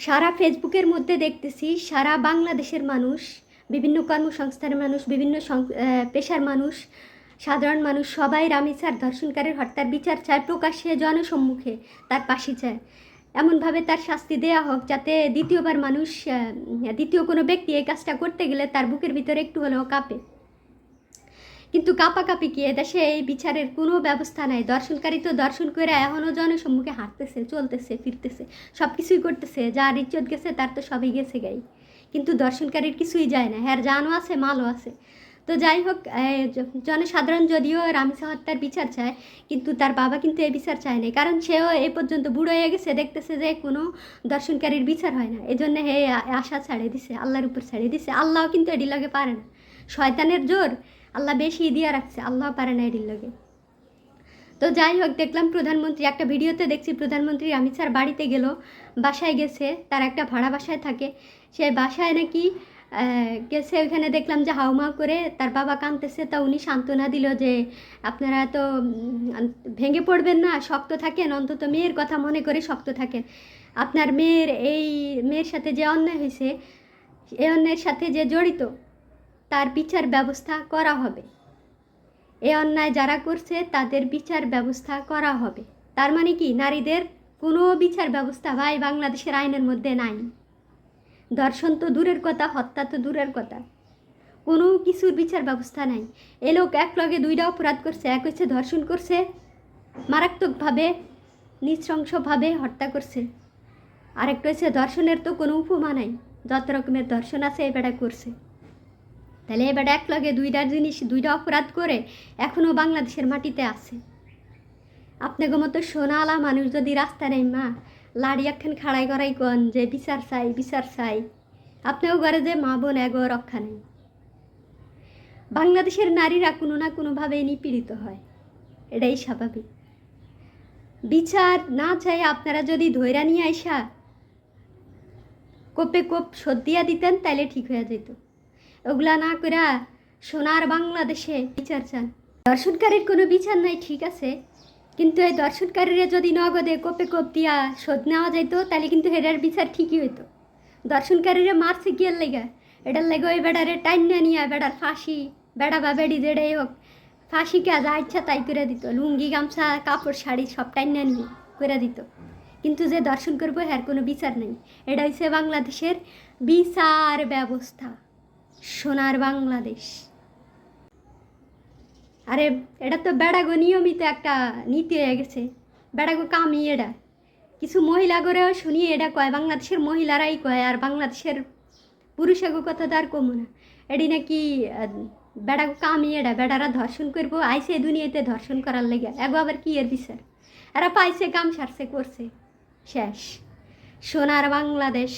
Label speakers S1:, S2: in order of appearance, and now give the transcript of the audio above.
S1: সারা ফেসবুকের মধ্যে দেখতেছি সারা বাংলাদেশের মানুষ, বিভিন্ন কর্মসংস্থানের মানুষ, বিভিন্ন পেশার মানুষ, সাধারণ মানুষ সবাই রামিসার ধর্ষণকারীর হত্যার বিচার চায়, প্রকাশ্যে জনসম্মুখে তার ফাঁসি চায়। এমনভাবে তার শাস্তি দেওয়া হোক যাতে দ্বিতীয়বার মানুষ, দ্বিতীয় কোনো ব্যক্তি এই কাজটা করতে গেলে তার বুকের ভিতরে একটু হলেও কাঁপে। কিন্তু কাঁপাকাঁপি কি, এদেশে এই বিচারের কোনো ব্যবস্থা নাই। দর্শনকারী তো দর্শন করে এখনও জনসম্মুখে হাঁটতেছে, চলতেছে, ফিরতেছে, সব কিছুই করতেছে। যার ইজ্জত গেছে তার তো সবই গেছে গাই, কিন্তু দর্শনকারীর কিছুই যায় না। হ্যাঁ, জানও আছে, মালও আছে। তো যাই হোক, জনসাধারণ যদিও রামিসা হত্যার বিচার চায়, কিন্তু তার বাবা কিন্তু এই বিচার চায় না, কারণ সেও এই পর্যন্ত বুড়ো হয়ে গেছে, দেখতেছে যে কোনো দর্শনকারীর বিচার হয় না। এই জন্য হে আশা ছাড়িয়ে দিছে, আল্লাহর উপর ছাড়িয়ে দিছে। আল্লাহও কিন্তু এটির লগে পারে না, শয়তানের জোর আল্লাহ বেশি দিয়া রাখছে, আল্লাহ পারে না এটির লগে। তো যাই হোক, দেখলাম প্রধানমন্ত্রী, একটা ভিডিওতে দেখছি প্রধানমন্ত্রী রামিসার বাড়িতে গেল, বাসায় গেছে, তার একটা ভাড়া বাসায় থাকে, সেই বাসায় নাকি গেছে। ওইখানে দেখলাম যে হাউমাউ করে তার বাবা কাঁদতেছে। তা উনি সান্ত্বনা দিল যে আপনারা তো ভেঙে পড়বেন না, শক্ত থাকেন, অন্তত মেয়ের কথা মনে করে শক্ত থাকেন। আপনার মেয়ের সাথে যে অন্যায় হয়েছে, এই অন্যায়ের সাথে যে জড়িত, তার বিচার ব্যবস্থা করা হবে। এ অন্যায় যারা করছে তাদের বিচার ব্যবস্থা করা হবে। তার মানে কি, নারীদের কোনো বিচার ব্যবস্থা ভাই বাংলাদেশের আইনের মধ্যে নাই। ধর্ষণ তো দূরের কথা, হত্যা তো দূরের কথা, কোনো কিছুর বিচার ব্যবস্থা নাই। এ লোক এক লগে দুইটা অপরাধ করছে, এক হচ্ছে ধর্ষণ করছে, মারাত্মকভাবে নৃশংসভাবে হত্যা করছে, আরেকটা হচ্ছে ধর্ষণের তো কোনো উপমা নাই, যত রকমের ধর্ষণ আছে এবারে করছে। তাহলে এবার এক লগে দুইটা জিনিস, দুইটা অপরাধ করে এখনও বাংলাদেশের মাটিতে আছে। আপনাকে মতো সোনালা মানুষ যদি রাস্তা নেই মা লাড়ি একখান খাড়াই করাই কন যে বিচার চাই, বিচার চাই, আপনিও ঘরে যে মা বোন এগো রক্ষা নেই। বাংলাদেশের নারীরা কোনো না কোনোভাবে নিপীড়িত হয়, এটাই স্বাভাবিক। বিচার না চাই আপনারা যদি ধৈর্য নিয়ে আইসা কোপে কোপ সদ্দিয়া দিতেন তাইলে ঠিক হয়ে যেত। ওগুলা না করে সোনার বাংলাদেশে বিচার চান। দর্শনকারীর কোনো বিচার নাই, ঠিক আছে, কিন্তু এই দর্শনকারীরা যদি নগদে কোপে কোপ দিয়া শোধ নেওয়া যেত তাহলে কিন্তু এটার বিচার ঠিকই হইতো। দর্শনকারীরা মারছে কি এর লেগা, এটার লেগে ওই বেড়ারে টাইম না নিয়ে বেড়ার ফাঁসি, বেড়া বা বেড়ি যেটাই হোক, ফাঁসিকে যা ইচ্ছা তাই করে দিত, লুঙ্গি গামছা কাপড় শাড়ি সব টাইম না নিয়ে করে দিত। কিন্তু যে দর্শন করবো এর কোনো বিচার নেই। এটা হচ্ছে বাংলাদেশের বিচার ব্যবস্থা, সোনার বাংলাদেশ। আরে এটা তো বেড়াগো নিয়মিত একটা নীতি হয়ে গেছে, বেড়াগো কামই এটা। কিছু মহিলা করেও শুনি এটা কয়, বাংলাদেশের মহিলারাই কয়, আর বাংলাদেশের পুরুষেগো কথা তো আর কমো না। এটি নাকি বেড়াগো কামই এটা, বেড়ারা ধর্ষণ করবো, আইসে দুনিয়াতে ধর্ষণ করার লেগে, এগো আবার কি এর বিচার? এরা পাইছে, কাম সারছে, করছে, শেষ। সোনার বাংলাদেশ।